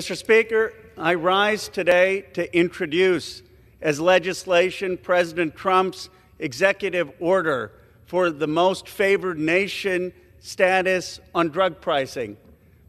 Mr. Speaker, I rise today to introduce as legislation President Trump's executive order for the most favored nation status on drug pricing.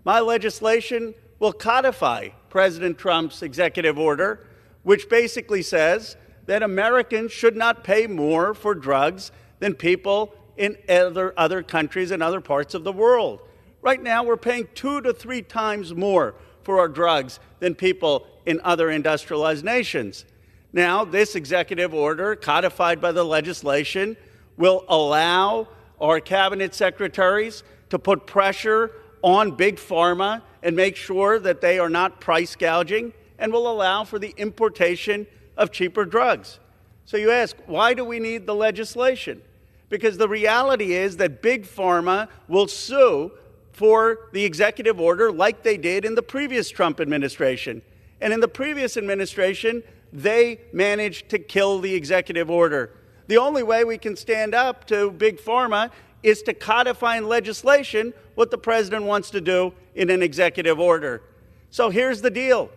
My legislation will codify President Trump's executive order, which basically says that Americans should not pay more for drugs than people in other countries and other parts of the world. Right now, we're paying 2 to 3 times more for our drugs than people in other industrialized nations. Now, this executive order, codified by the legislation, will allow our cabinet secretaries to put pressure on Big Pharma and make sure that they are not price gouging, and will allow for the importation of cheaper drugs. So you ask, why do we need the legislation? Because the reality is that Big Pharma will sue for the executive order like they did in the previous Trump administration. And in the previous administration, they managed to kill the executive order. The only way we can stand up to Big Pharma is to codify in legislation what the president wants to do in an executive order. So here's the deal.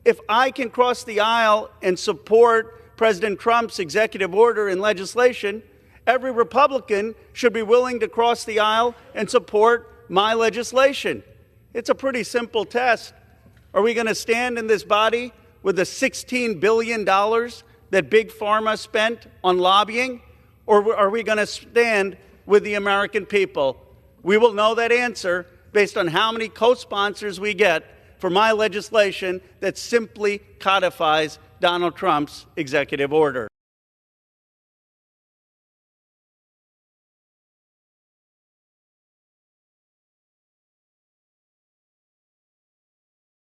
If I can cross the aisle and support President Trump's executive order in legislation, every Republican should be willing to cross the aisle and support my legislation. It's a pretty simple test. Are we going to stand in this body with the $16 billion that Big Pharma spent on lobbying? Or are we going to stand with the American people? We will know that answer based on how many co-sponsors we get for my legislation that simply codifies Donald Trump's executive order.